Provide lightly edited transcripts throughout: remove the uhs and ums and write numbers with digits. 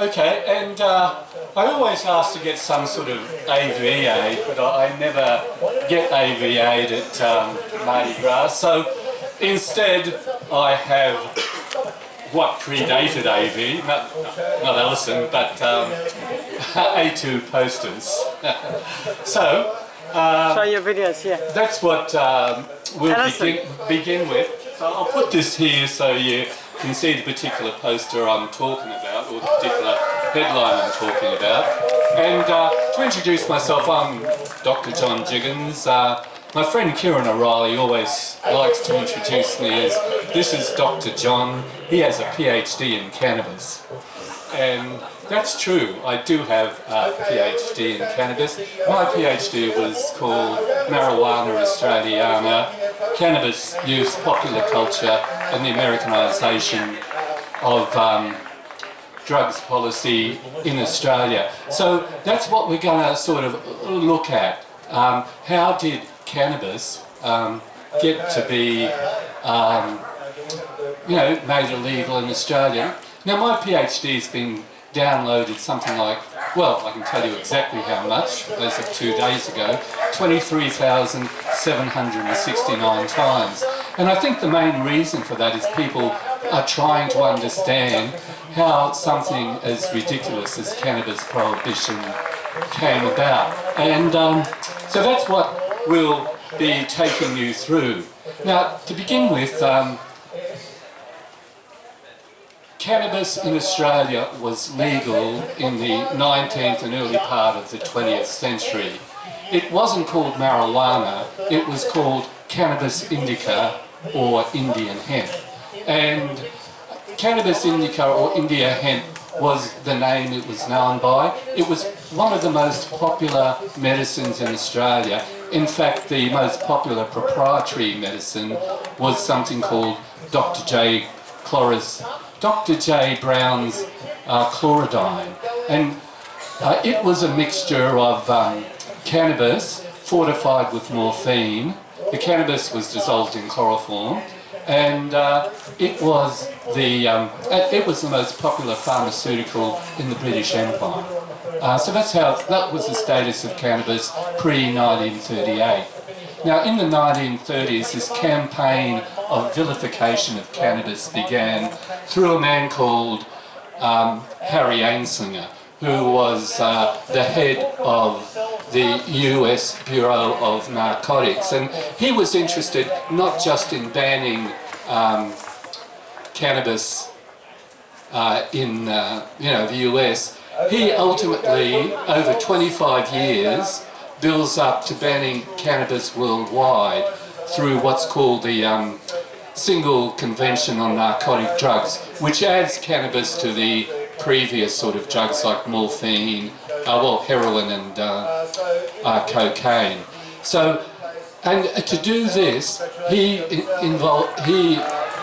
Okay, and I always ask to get some sort of AV aid, but I never get AV aid at Mardi Gras. So instead, I have what predated AV, not Alison, but A2 posters. So show your videos, yeah. that's what we'll begin with. So I'll put this here so you can see the particular poster I'm talking about, or the particular headline I'm talking about. And to introduce myself, I'm Dr. John Jiggens. My friend Kieran O'Reilly always likes to introduce me as, this is Dr. John. He has a PhD in cannabis. And that's true, I do have a PhD in cannabis. My PhD was called Marijuana Australiana, Cannabis Use, Popular Culture and the Americanisation of drugs policy in Australia. So that's what we're going to sort of look at. How did cannabis get to be made illegal in Australia? Now my PhD has been downloaded something like, well, I can tell you exactly how much, as of 2 days ago, 23,769 times. And I think the main reason for that is people are trying to understand how something as ridiculous as cannabis prohibition came about. And so that's what we'll be taking you through. Now, to begin with, cannabis in Australia was legal in the 19th and early part of the 20th century. It wasn't called marijuana, it was called cannabis indica or Indian hemp. And cannabis indica or India hemp was the name it was known by. It was one of the most popular medicines in Australia. In fact, the most popular proprietary medicine was something called Dr. J. Brown's chlorodyne. And it was a mixture of cannabis fortified with morphine. The cannabis was dissolved in chloroform, and it was the most popular pharmaceutical in the British Empire. So that was the status of cannabis pre-1938. Now, in the 1930s, this campaign of vilification of cannabis began through a man called Harry Anslinger, who was the head of the US Bureau of Narcotics. And he was interested not just in banning cannabis in the US. He ultimately, over 25 years, builds up to banning cannabis worldwide through what's called the Single Convention on Narcotic Drugs, which adds cannabis to the previous sort of drugs like morphine, heroin and cocaine. So, and to do this, he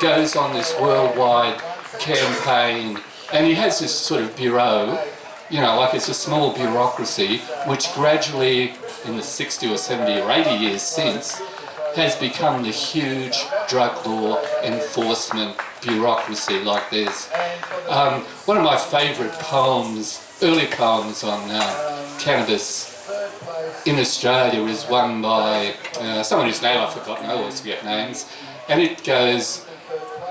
goes on this worldwide campaign, and he has this sort of bureau, like it's a small bureaucracy, which gradually, in the 60 or 70 or 80 years since, has become the huge drug law enforcement bureaucracy like this. One of my favourite poems, early poems on cannabis in Australia, is one by someone whose name I've forgotten. I always forget names. And it goes,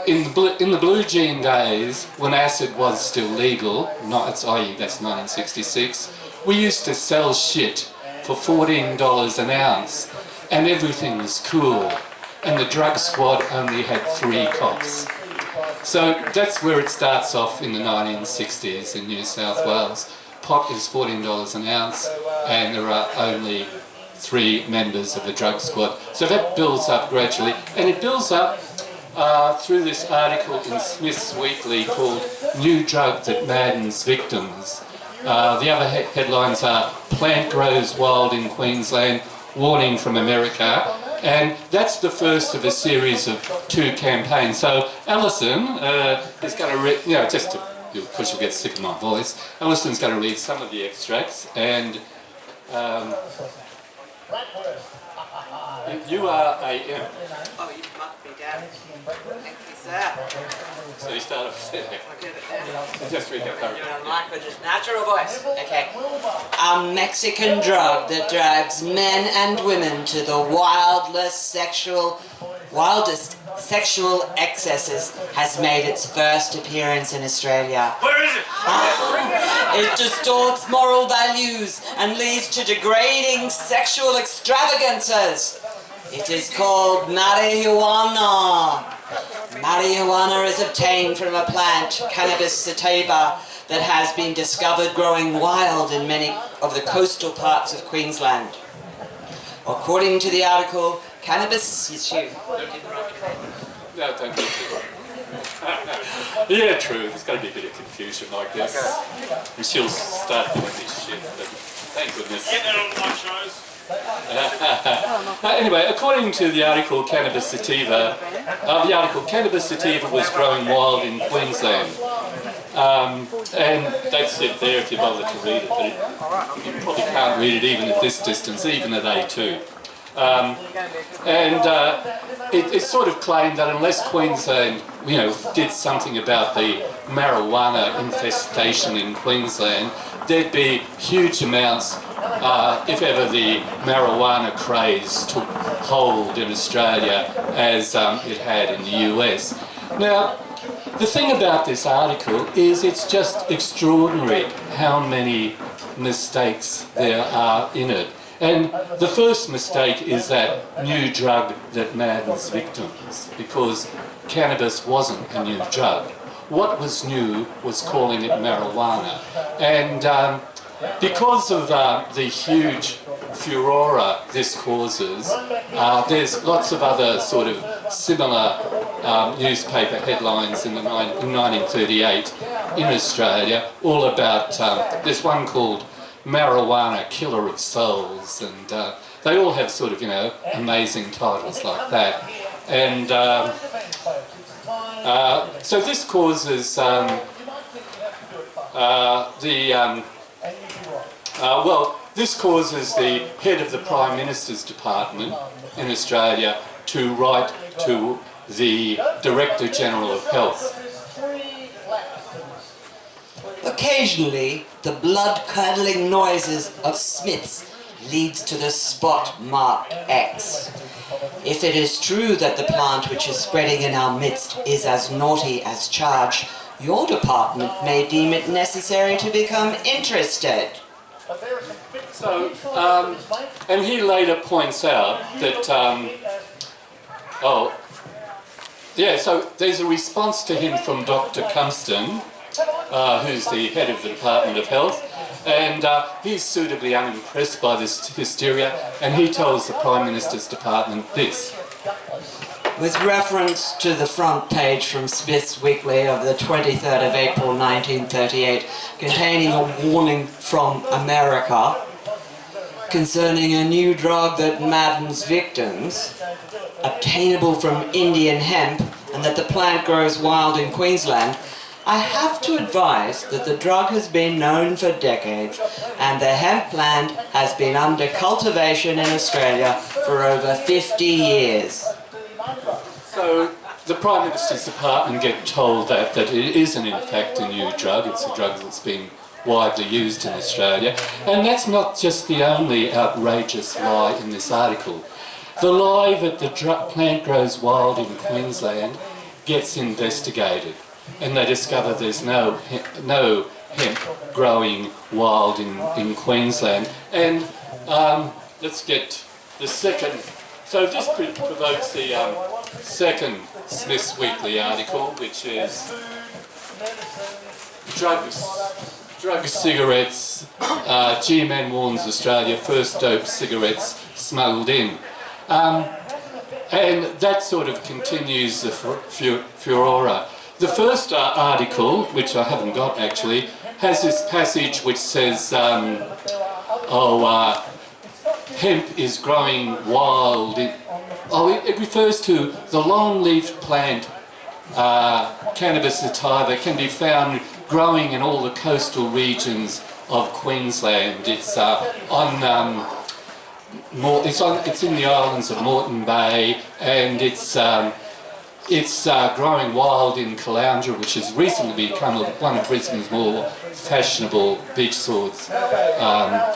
in the blue jean days, when acid was still legal, that's 1966, we used to sell shit for $14 an ounce, and everything was cool, and the drug squad only had 3 cops. So that's where it starts off in the 1960s in New South Wales. Pot is $14 an ounce, and there are only 3 members of the drug squad. So that builds up gradually, and it builds up through this article in Smith's Weekly called New Drug That Maddens Victims. The other headlines are Plant Grows Wild in Queensland, Warning from America, and that's the first of a series of 2 campaigns. So Alison is going to read, just to, of course you'll get sick of my voice, Alison's going to read some of the extracts, and you are a... Oh, you must be down. Thank you So you start off there. Just read that paragraph. Natural voice. Okay. A Mexican drug that drives men and women to the wildest sexual excesses has made its first appearance in Australia. Where is it? It distorts moral values and leads to degrading sexual extravagances. It is called marijuana. Marijuana is obtained from a plant, Cannabis sativa, that has been discovered growing wild in many of the coastal parts of Queensland. According to the article, cannabis is you. No, don't do it. Yeah, true. There's going to be a bit of confusion like this. And she'll start doing this shit, but thank goodness. Get that on my shows. Anyway, according to the article Cannabis sativa, Cannabis sativa was growing wild in Queensland. And that's it there if you bother to read it, but you probably can't read it even at this distance, even at A2. It's sort of claimed that unless Queensland, did something about the marijuana infestation in Queensland, there'd be huge amounts, if ever the marijuana craze took hold in Australia as it had in the US. Now, the thing about this article is it's just extraordinary how many mistakes there are in it. And the first mistake is that new drug that maddens victims, because cannabis wasn't a new drug. What was new was calling it marijuana. And because of the huge furore this causes, there's lots of other sort of similar newspaper headlines in 1938 in Australia, all about, there's one called Marijuana Killer of Souls, and they all have sort of, amazing titles like that. And so this causes this causes the head of the Prime Minister's Department in Australia to write to the Director General of Health. Occasionally, the blood-curdling noises of Smiths leads to the spot marked X. If it is true that the plant which is spreading in our midst is as naughty as charged, your department may deem it necessary to become interested. So, and he later points out that, so there's a response to him from Dr. Cumston, who's the head of the Department of Health, and he's suitably unimpressed by this hysteria, and he tells the Prime Minister's Department this. With reference to the front page from Smith's Weekly of the 23rd of April 1938, containing a warning from America concerning a new drug that maddens victims, obtainable from Indian hemp, and that the plant grows wild in Queensland, I have to advise that the drug has been known for decades, and the hemp plant has been under cultivation in Australia for over 50 years. So the Prime Minister's Department get told that it isn't in fact a new drug, it's a drug that's been widely used in Australia. And that's not just the only outrageous lie in this article. The lie that the plant grows wild in Queensland gets investigated, and they discover there's no hemp growing wild in Queensland. And let's get the second. So this provokes the second Smith's Weekly article, which is drug cigarettes. G-Man warns Australia, first dope cigarettes smuggled in. And that sort of continues the furore. The first article, which I haven't got actually, has this passage which says, hemp is growing wild. It refers to the long-leafed plant, Cannabis sativa, can be found growing in all the coastal regions of Queensland. It's it's in the islands of Moreton Bay, and it's it's growing wild in Caloundra, which has recently become one of Brisbane's more fashionable beach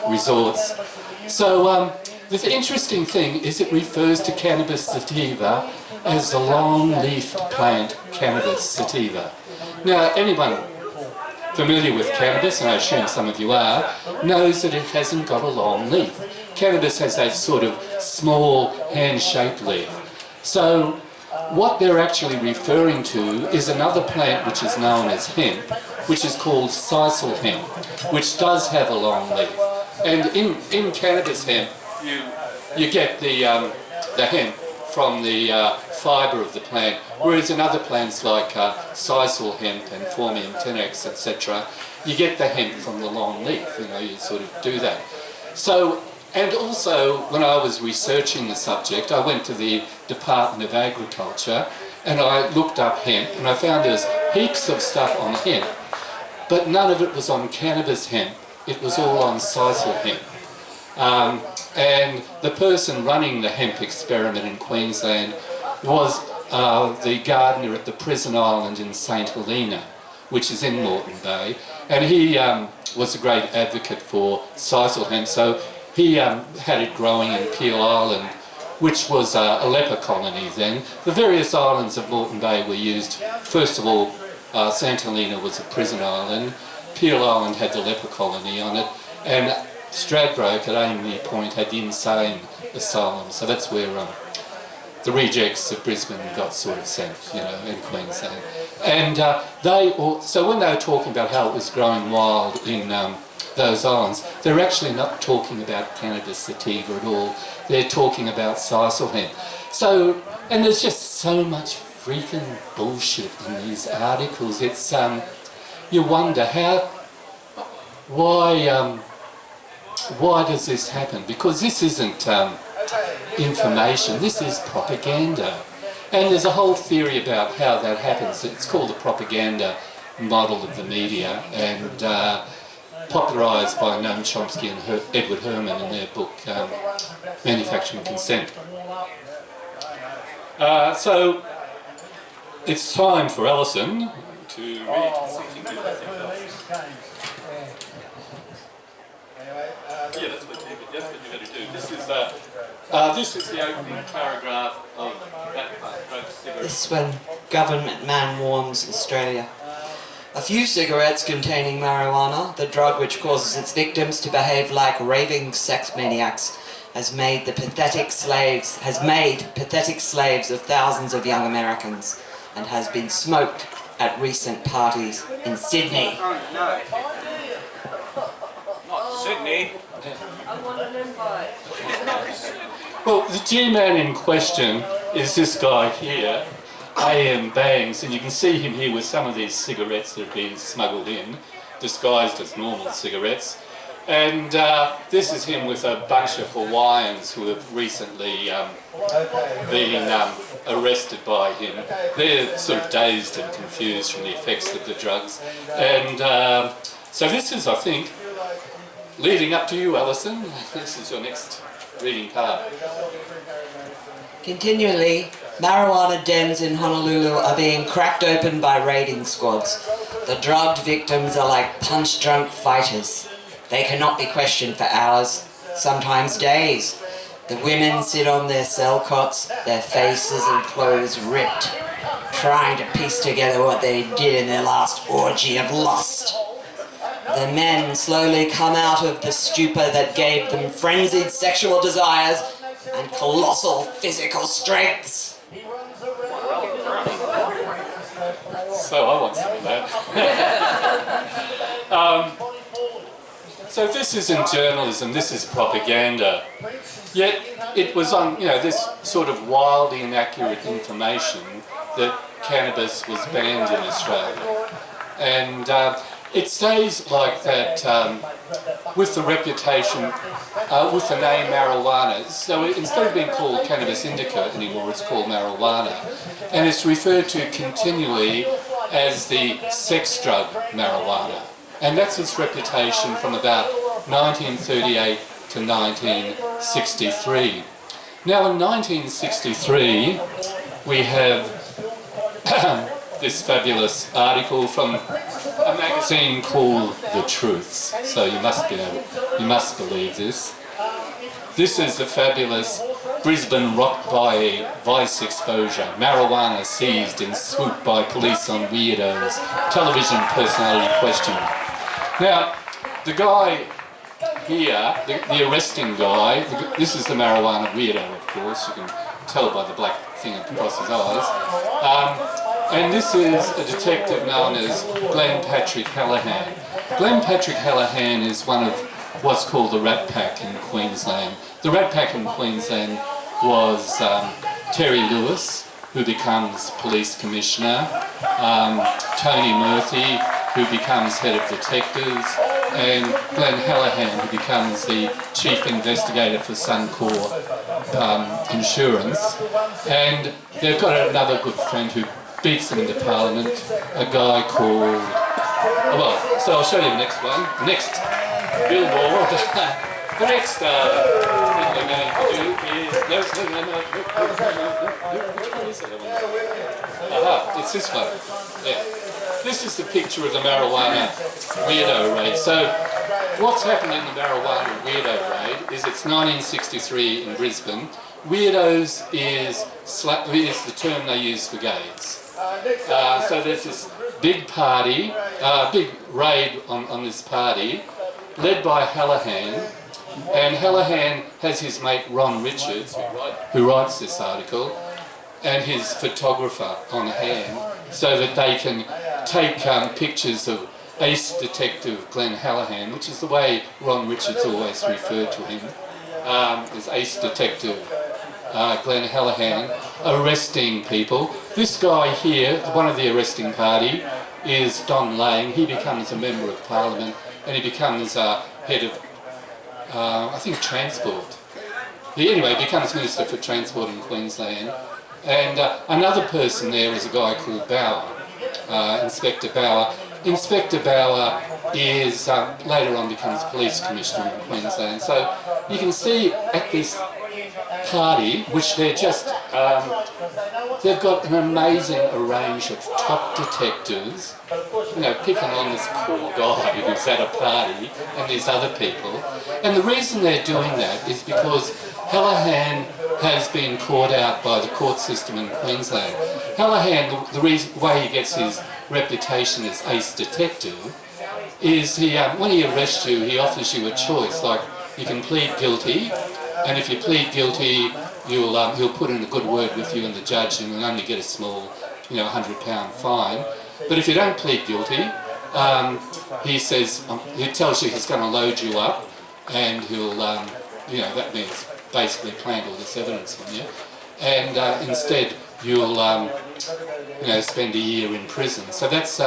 resorts. So the interesting thing is it refers to Cannabis sativa as the long-leafed plant Cannabis sativa. Now, anyone familiar with cannabis, and I assume some of you are, knows that it hasn't got a long leaf. Cannabis has that sort of small hand-shaped leaf. So what they're actually referring to is another plant which is known as hemp, which is called sisal hemp, which does have a long leaf. And in cannabis hemp, you get the hemp from the fibre of the plant, whereas in other plants like sisal hemp and Formium tenax, etc., you get the hemp from the long leaf. You know, you sort of do that. So, and also when I was researching the subject, I went to the Department of Agriculture and I looked up hemp, and I found there's heaps of stuff on hemp, but none of it was on cannabis hemp. It was all on sisal hemp. And the person running the hemp experiment in Queensland was the gardener at the Prison Island in St Helena, which is in Moreton Bay, and he was a great advocate for sisal hemp. So he had it growing in Peel Island, which was a leper colony then. The various islands of Moreton Bay were used. First of all, St Helena was a prison island, Peel Island had the leper colony on it, and Stradbroke at Amy Point had the insane asylum. So that's where the rejects of Brisbane got sort of sent, you know, in Queensland. And so when they were talking about how it was growing wild in those islands, they're actually not talking about Cannabis sativa at all. They're talking about sisal hemp. So, and there's just so much freaking bullshit in these articles. It's you wonder why does this happen? Because this isn't information, this is propaganda. And there's a whole theory about how that happens. It's called the propaganda model of the media, and popularised by Noam Chomsky and Edward Herman in their book Manufacturing Consent. So it's time for Alison to read something good, I think. Yeah, that's what you're going to do. This is the opening paragraph of that part. This is when government man warns Australia. A few cigarettes containing marijuana, the drug which causes its victims to behave like raving sex maniacs, has made pathetic slaves of thousands of young Americans, and has been smoked at recent parties in Sydney. Sydney. Well, the G-man in question is this guy here, A.M. Bangs, and you can see him here with some of these cigarettes that have been smuggled in, disguised as normal cigarettes. And this is him with a bunch of Hawaiians who have recently been arrested by him. They're sort of dazed and confused from the effects of the drugs. And so this is, I think, leading up to you, Alison. This is your next reading part. Continually, marijuana dens in Honolulu are being cracked open by raiding squads. The drugged victims are like punch-drunk fighters. They cannot be questioned for hours, sometimes days. The women sit on their cell cots, their faces and clothes ripped, trying to piece together what they did in their last orgy of lust. The men slowly come out of the stupor that gave them frenzied sexual desires and colossal physical strengths. So I want some of that. So this isn't journalism, this is propaganda. Yet it was on, this sort of wildly inaccurate information that cannabis was banned in Australia. And it stays like that with the reputation, with the name marijuana. So instead of being called cannabis indica anymore, it's called marijuana. And it's referred to continually as the sex drug marijuana. And that's its reputation from about 1938 to 1963. Now in 1963, we have this fabulous article from a magazine called The Truths. So you must believe this. This is the fabulous Brisbane rocked by vice exposure. Marijuana seized in swoop by police on weirdos. Television personality questioned. Now, the guy here, the arresting guy, this is the marijuana weirdo, of course. You can tell by the black thing across his eyes. And this is a detective known as Glenn Patrick Hallahan. Glenn Patrick Hallahan is one of what's called the Rat Pack in Queensland. The Rat Pack in Queensland was Terry Lewis, who becomes police commissioner, Tony Murphy, who becomes head of detectives, and Glenn Hallahan, who becomes the chief investigator for Suncorp Insurance. And they've got another good friend who beats them into Parliament, a guy called... Well, so I'll show you the next one. The next billboard. The next thing we're going to do is... No, which one is it? Aha, it's this one. Yeah. This is the picture of the marijuana weirdo raid. So what's happened in the marijuana weirdo raid is it's 1963 in Brisbane. Weirdos is the term they use for gays. So there's this big party, big raid on this party, led by Hallahan. And Hallahan has his mate Ron Richards, who writes this article, and his photographer on hand, so that they can take pictures of ace detective Glenn Hallahan, which is the way Ron Richards always referred to him, as ace detective Glenn Hallahan, arresting people. This guy here, one of the arresting party, is Don Lang. He becomes a member of Parliament, and he becomes head of, I think, transport. He anyway becomes Minister for Transport in Queensland. And another person there is a guy called Bauer, Inspector Bauer. Inspector Bauer is later on becomes Police Commissioner in Queensland. So you can see at this party, which they're just, they've got an amazing range of top detectives, you know, picking on this poor guy who's at a party and these other people. And the reason they're doing that is because Hallahan has been caught out by the court system in Queensland. Hallahan, the way he gets his reputation as ace detective is when he arrests you, he offers you a choice, like you can plead guilty, and if you plead guilty, he'll put in a good word with you and the judge, and you'll only get a small, £100 fine. But if you don't plead guilty, he says, he tells you he's going to load you up, and he'll, that means basically plant all this evidence on you, and instead you'll, spend a year in prison. So that's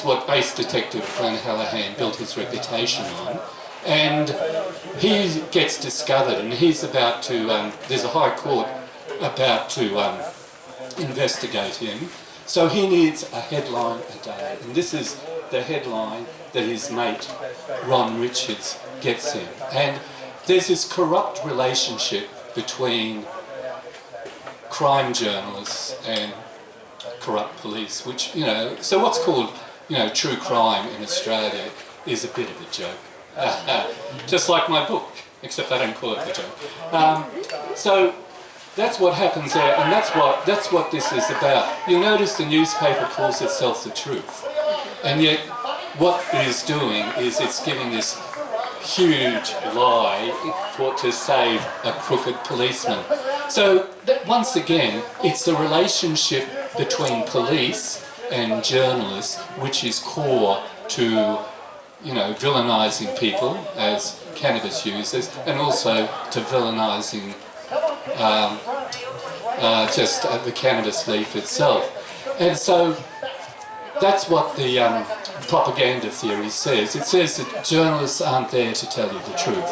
what ace detective Glenn Hallahan built his reputation on. And he gets discovered, and he's about to, there's a high court about to investigate him. So he needs a headline a day, and this is the headline that his mate Ron Richards gets him. And there's this corrupt relationship between crime journalists and corrupt police, which, so what's called, true crime in Australia is a bit of a joke. Just like my book, except I don't call it a joke. So that's what happens there, and that's what this is about. You'll notice the newspaper calls itself The Truth, and yet what it is doing is it's giving this huge lie to save a crooked policeman. So once again, it's the relationship between police and journalists which is core to villainising people as cannabis users, and also to villainising the cannabis leaf itself. And so that's what the propaganda theory says. It says that journalists aren't there to tell you the truth.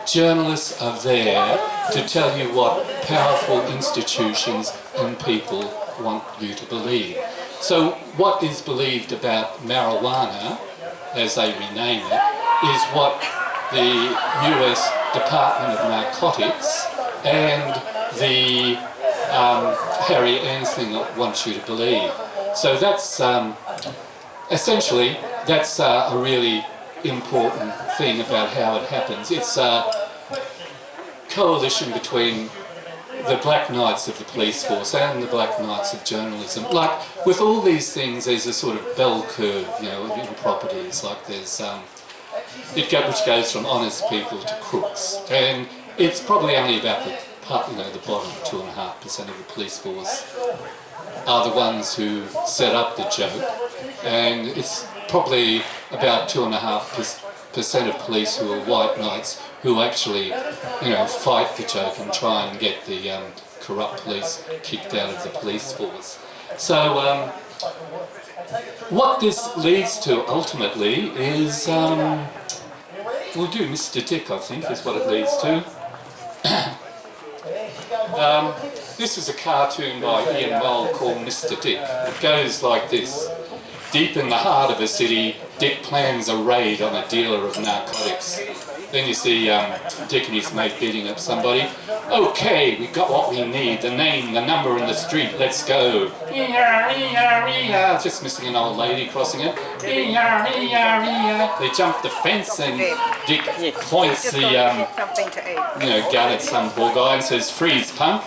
Journalists are there to tell you what powerful institutions and people want you to believe. So what is believed about marijuana, as they rename it, is what the US Department of Narcotics and the Harry Ansling wants you to believe. So that's essentially that's a really important thing about how it happens. It's a coalition between the Black Knights of the police force and the Black Knights of journalism. Like with all these things, there's a sort of bell curve, you know, in properties. Like there's which goes from honest people to crooks, and it's probably only about the bottom 2.5% of the police force are the ones who set up the joke, and it's probably about 2.5% of police who are white knights who actually, fight the joke and try and get the corrupt police kicked out of the police force. So what this leads to ultimately is, we'll do Mr. Dick, I think, is what it leads to. This is a cartoon by Ian Mole called Mr. Dick. It goes like this. Deep in the heart of the city, Dick plans a raid on a dealer of narcotics. Then you see Dick and his mate beating up somebody. Okay, we got what we need, the name, the number and the street, let's go. Just missing an old lady crossing it. They jump the fence and Dick points the gun at some poor guy and says, freeze punk.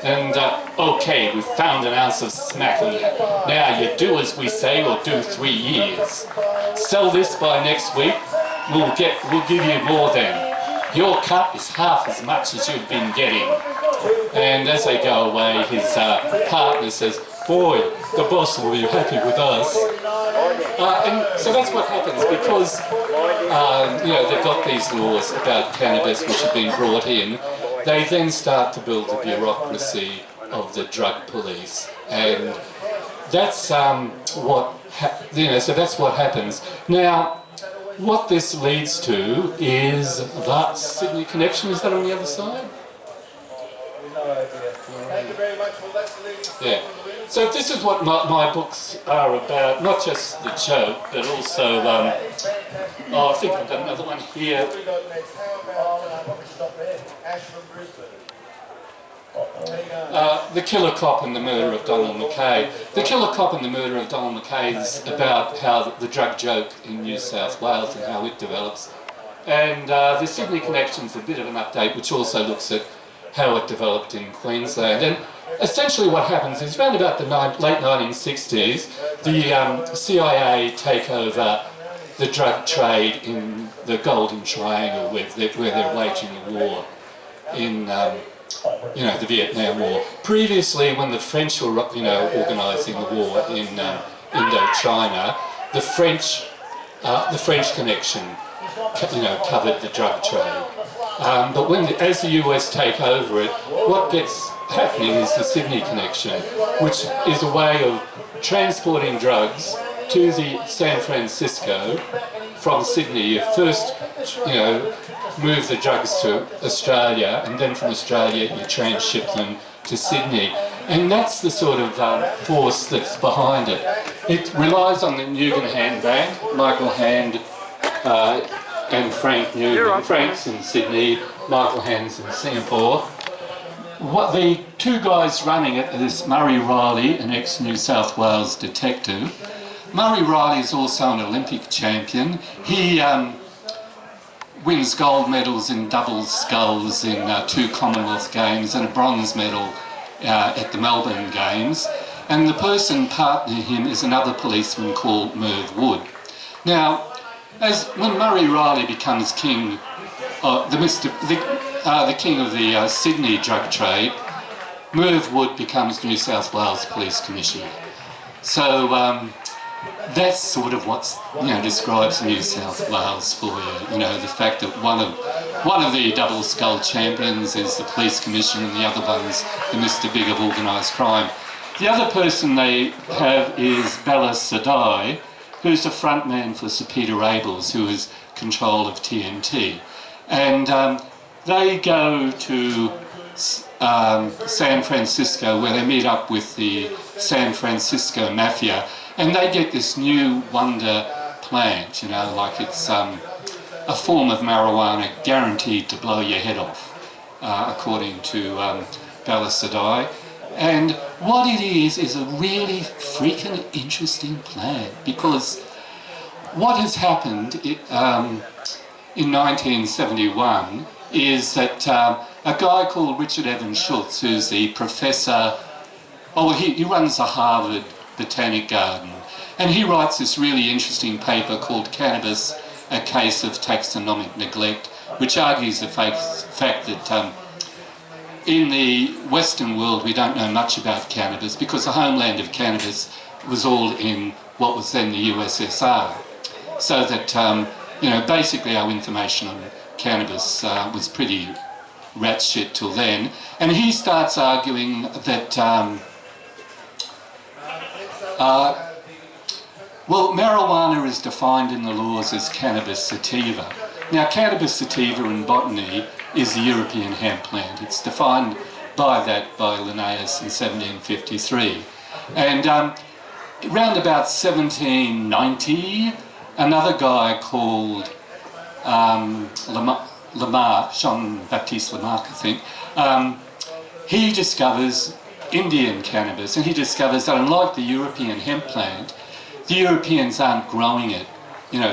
And okay, we've found an ounce of smacking. Now you do as we say or do 3 years. Sell this by next week, we'll give you more then. Your cut is half as much as you've been getting. And as they go away, his partner says, boy, the boss will be happy with us. And so that's what happens because, they've got these laws about cannabis which have been brought in. They then start to build the bureaucracy of the drug police, and that's so that's what happens. Now, what this leads to is the Sydney connection. Is that on the other side? Thank you very much. Well, that's the leading. Yeah. So this is what my books are about, not just the joke, but also, I think I've got another one here. The Killer Cop and the Murder of Donald McKay. The Killer Cop and the Murder of Donald McKay is about how the drug joke in New South Wales and how it develops. And the Sydney Connection's a bit of an update which also looks at how it developed in Queensland. And essentially what happens is around about the late 1960s, the CIA take over the drug trade in the Golden Triangle where they're waging a war in the Vietnam War. Previously, when the French were organising the war in Indochina, the French connection covered the drug trade. But as the US take over it, what gets happening is the Sydney connection, which is a way of transporting drugs to San Francisco from Sydney. You first, move the drugs to Australia, and then from Australia you transship them to Sydney. And that's the sort of force that's behind it. It relies on the Nugent Hand Bank, Michael Hand and Frank Nugent. Frank's in Sydney, Michael Hand's in Singapore. What the two guys running it is Murray Riley, an ex-New South Wales detective. Murray Riley is also an Olympic champion. He wins gold medals in double sculls in 2 Commonwealth Games and a bronze medal at the Melbourne Games. And the person partnering him is another policeman called Merv Wood. Now, when Murray Riley becomes king, the king of the Sydney drug trade, Merv Wood becomes New South Wales Police Commissioner. So that's sort of what describes New South Wales for you. The fact that one of the double skull champions is the police commissioner, and the other one's the Mr. Big of organised crime. The other person they have is Bella Sadai, who's the front man for Sir Peter Abels, who has control of TNT. And they go to San Francisco, where they meet up with the San Francisco Mafia, and they get this new wonder plant, like it's a form of marijuana guaranteed to blow your head off, according to Bella Sadai. And what it is a really freaking interesting plant, because what has happened in 1971 is that a guy called Richard Evans Schultz, who's the professor, he runs the Harvard Botanic Garden, and he writes this really interesting paper called Cannabis, A Case of Taxonomic Neglect, which argues the fact that in the Western world we don't know much about cannabis because the homeland of cannabis was all in what was then the USSR. So that, basically our information on cannabis was pretty rat shit till then. And he starts arguing that, marijuana is defined in the laws as cannabis sativa. Now, cannabis sativa in botany is the European hemp plant. It's defined by Linnaeus in 1753. And around about 1790, another guy called Jean-Baptiste Lamarck, I think, he discovers Indian cannabis, and he discovers that unlike the European hemp plant, the Europeans aren't growing it,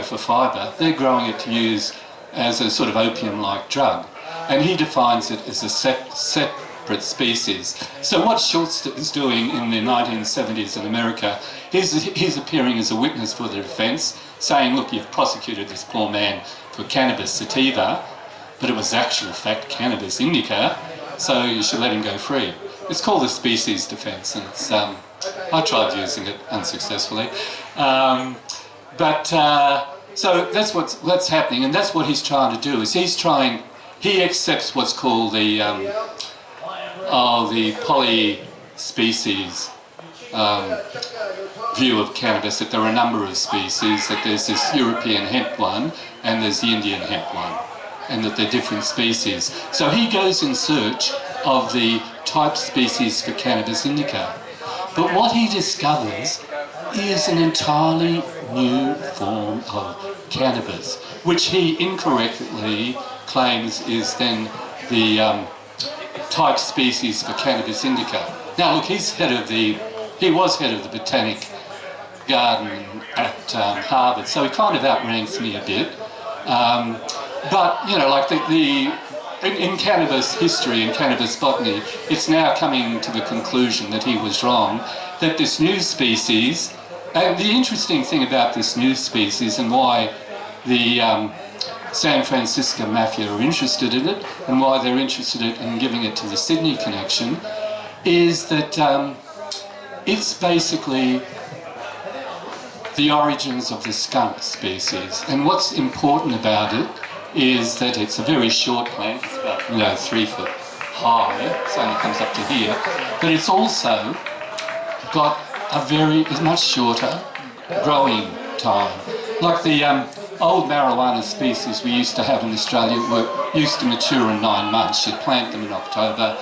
for fibre. They're growing it to use as a sort of opium-like drug. And he defines it as a separate species. So what Schultz is doing in the 1970s in America, he's appearing as a witness for the defence, saying, look, you've prosecuted this poor man for cannabis sativa, but it was actual fact cannabis indica, so you should let him go free. It's called a species defence, and it's, I tried using it unsuccessfully. So that's what's happening, and that's what he's trying to do. Is he accepts what's called the polyspecies view of cannabis, that there are a number of species, that there's this European hemp one and there's the Indian hemp one, and that they're different species. So he goes in search of the type species for cannabis indica. But what he discovers is an entirely new form of cannabis, which he incorrectly claims is then the type species for cannabis indica. Now look, he was head of the Botanic Garden at Harvard, so he kind of outranks me a bit. But, in cannabis history and cannabis botany, it's now coming to the conclusion that he was wrong, that this new species, and the interesting thing about this new species and why the San Francisco Mafia are interested in it and why they're interested in giving it to the Sydney connection is that it's basically the origins of the skunk species. And what's important about it is that it's a very short plant, it's about 3 foot high, it only comes up to here, but it's also got a much shorter growing time. Like the old marijuana species we used to have in Australia used to mature in 9 months. You'd plant them in October,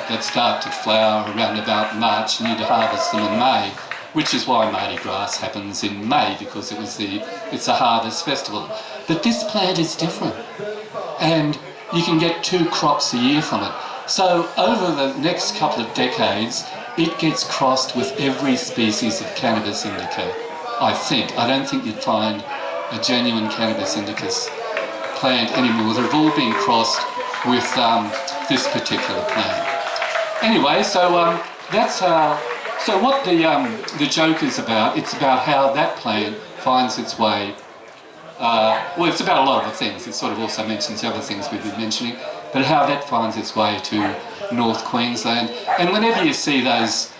they'd start to flower around about March, and you'd harvest them in May, which is why Mardi Gras happens in May, because it's a harvest festival. But this plant is different, and you can get 2 crops a year from it. So over the next couple of decades, it gets crossed with every species of cannabis indica, I think. I don't think you'd find a genuine cannabis indica plant anymore. They've all been crossed with this particular plant. Anyway, so that's how. So what the joke is about, it's about how that plant finds its way. It's about a lot of the things. It sort of also mentions the other things we've been mentioning, but how that finds its way to North Queensland. And whenever you see those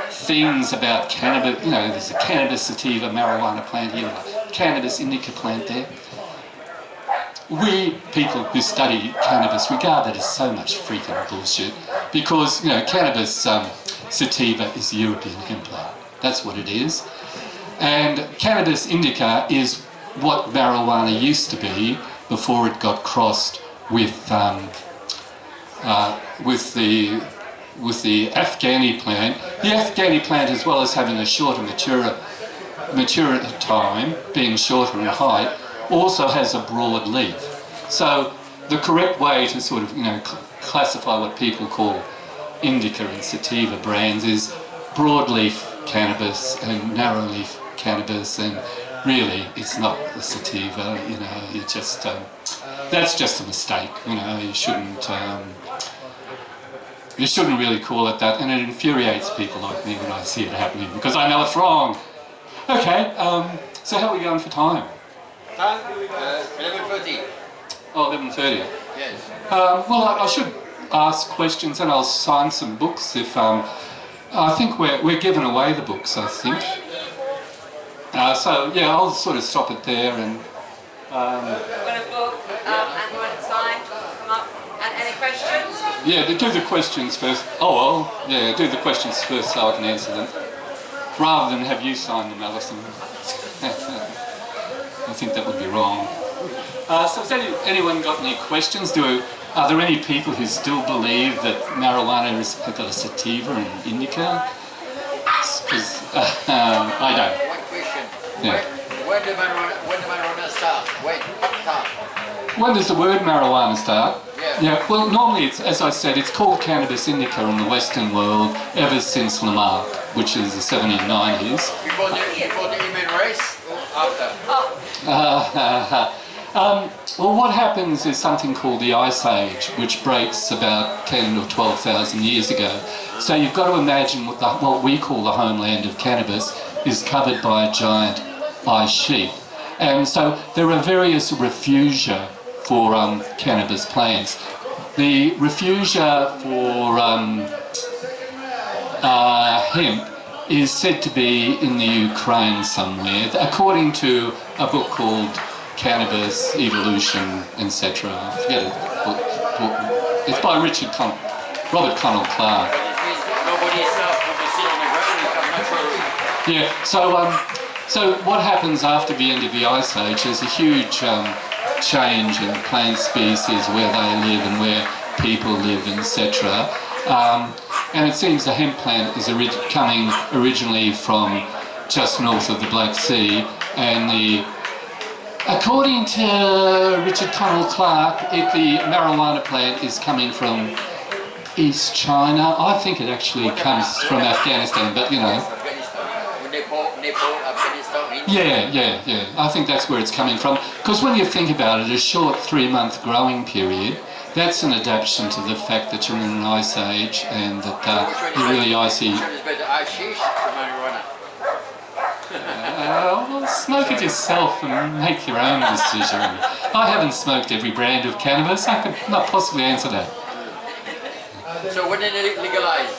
things about cannabis, there's a cannabis sativa marijuana plant here, a cannabis indica plant there. We people who study cannabis regard that as so much freaking bullshit, because cannabis sativa is the European hemp plant. That's what it is. And cannabis indica is what marijuana used to be before it got crossed with the Afghani plant. The Afghani plant, as well as having a shorter maturity time, being shorter in height, also has a broad leaf. So the correct way to sort of classify what people call indica and sativa brands is broadleaf cannabis and narrowleaf cannabis, and really it's not the sativa, you know, you just, that's just a mistake, you know, you shouldn't really call it that, and it infuriates people like me when I see it happening, because I know it's wrong. Okay, so how are we going for time? 11:30. Oh, 11:30. Yes. Well, I should ask questions, and I'll sign some books if, I think we're giving away the books, I think. So, yeah, I'll sort of stop it there, and... We're going to book and want it signed, come up, and any questions? Yeah, do the questions first. Oh, well, yeah, do the questions first so I can answer them. Rather than have you sign them, Alison. I think that would be wrong. So has anyone got any questions? Are there any people who still believe that marijuana has got a sativa and indica? Because I don't. One question. Yeah. When the marijuana start? When? Start? When does the word marijuana start? Yeah. Well, normally, it's, as I said, it's called cannabis indica in the Western world ever since Lamarck, which is the 1790s. Before the human race or after? Well, what happens is something called the Ice Age, which breaks about 10 or 12,000 years ago. So you've got to imagine what we call the homeland of cannabis is covered by a giant ice sheet. And so there are various refugia for cannabis plants. The refugia for hemp is said to be in the Ukraine somewhere, according to a book called Cannabis, Evolution, etc. I forget it. It's by Robert Connell Clark. Nobody starts from the seed on the ground, it comes naturally. Yeah, so what happens after the end of the Ice Age is a huge change in plant species, where they live and where people live, etc. And it seems the hemp plant is coming originally from just north of the Black Sea, and according to Richard Connell Clark, the marijuana plant is coming from East China. I think it actually comes from Afghanistan, but you know. Nepal, Afghanistan, India. Yeah. I think that's where it's coming from. Because when you think about it, a short 3-month growing period, that's an adaptation to the fact that you're in an ice age and that you're really icy. Which one is better, hashish or marijuana? Well, smoke it yourself and make your own decision. I haven't smoked every brand of cannabis. I could not possibly answer that. So when are they legalized?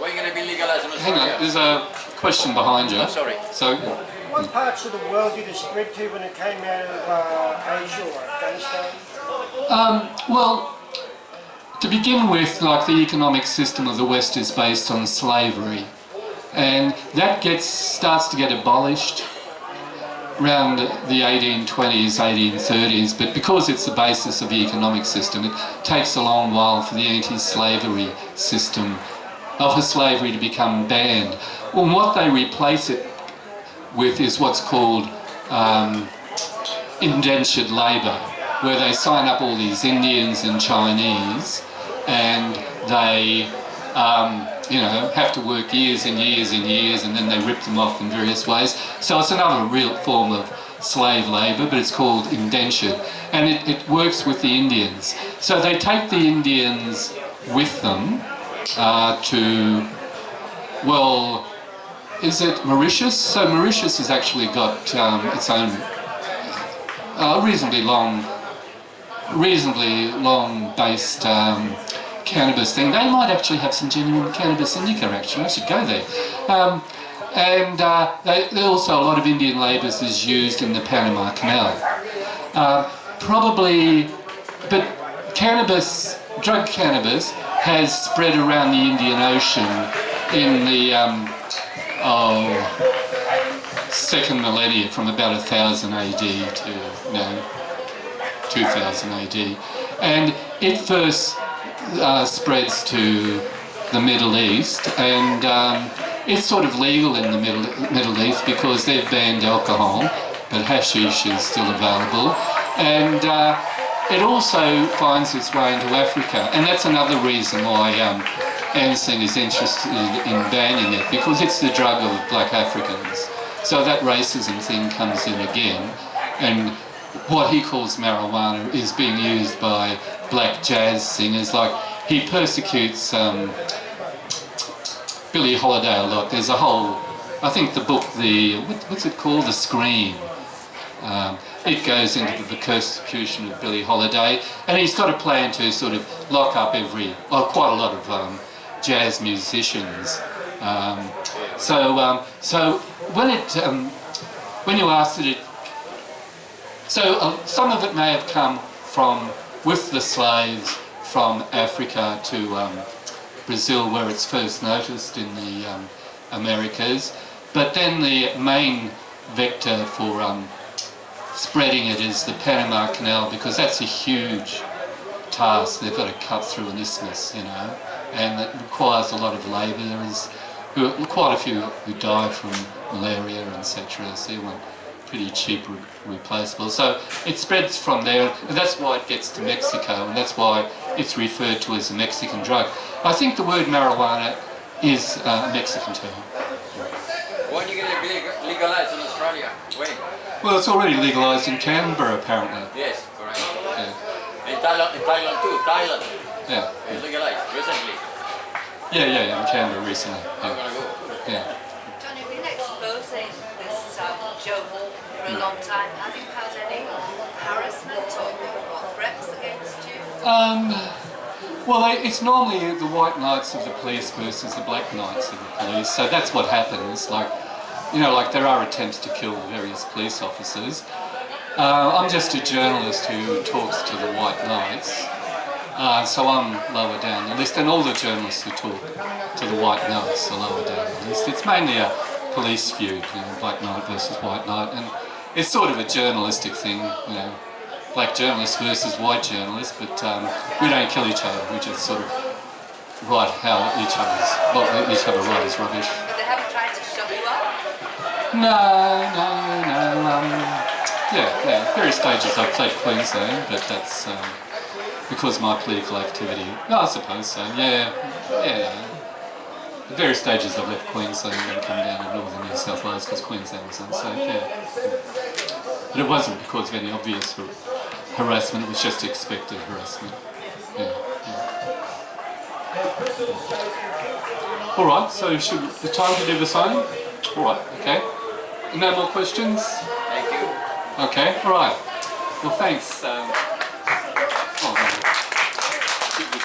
When are you going to be legalized in Australia? Hang on, there's a question behind you. Oh, sorry. So, What parts of the world did it spread to when it came out of Asia or Afghanistan? well, to begin with, like the economic system of the West is based on slavery, and that starts to get abolished around the 1820s, 1830s, but because it's the basis of the economic system, it takes a long while for the anti-slavery system of slavery to become banned. Well, what they replace it with is what's called indentured labour, where they sign up all these Indians and Chinese, and they have to work years and years and years, and then they rip them off in various ways. So it's another real form of slave labour, but it's called indentured, and it works with the Indians. So they take the Indians with them to, well, is it Mauritius? So Mauritius has actually got its own reasonably long based cannabis thing. They might actually have some genuine cannabis indica, actually. I should go there. They also, a lot of Indian labour is used in the Panama Canal. But drug cannabis has spread around the Indian Ocean in the second millennia, from about 1000 AD to 2000 AD. And it first spreads to the Middle East, and it's sort of legal in the Middle East because they've banned alcohol, but hashish is still available. And it also finds its way into Africa, and that's another reason why Anson is interested in banning it because it's the drug of black Africans. So that racism thing comes in again, and what he calls marijuana is being used by black jazz singers. Like, he persecutes Billie Holiday a lot. There's a whole, I think the book, what's it called? The Scream. It goes into the persecution of Billie Holiday, and he's got a plan to sort of lock up quite a lot of jazz musicians. So when you asked it, some of it may have come from, with the slaves, from Africa to Brazil, where it's first noticed in the Americas, but then the main vector for spreading it is the Panama Canal, because that's a huge task. They've got to cut through an isthmus, you know, and it requires a lot of labour. There's quite a few who die from malaria, etc. So you want pretty cheap replaceable. So it spreads from there, and that's why it gets to Mexico, and that's why it's referred to as a Mexican drug. I think the word marijuana is a Mexican term. When are you going to be legalized in Australia? When? Well, it's already legalised in Canberra, apparently. Yes, correct. Yeah. In Thailand too. Thailand. Yeah. It's legalized recently. Yeah, in Canberra recently. I'm gonna go. Yeah. John, you've been exposing this joke for a long time. Have you had any harassment or threats against you? Well, it's normally the white knights of the police versus the black knights of the police. So that's what happens. Like, you know, like there are attempts to kill various police officers. I'm just a journalist who talks to the white knights. So I'm lower down the list, and all the journalists who talk to the white knights are lower down the list. It's mainly a police feud, you know, black knight versus white knight, and it's sort of a journalistic thing, you know, black journalists versus white journalists, but we don't kill each other, we just sort of write how each other write is rubbish. But they haven't tried to shut you up? No. Yeah, various stages I've played Queensland, but that's because of my political activity. No, I suppose so, yeah. At various stages I've left Queensland and come down to northern New South Wales because Queensland was unsafe, yeah. But it wasn't because of any obvious harassment, it was just expected harassment. Yeah. Alright, so the time to do the signing? Alright, okay. No more questions? Thank you. Okay, alright. Well, thanks.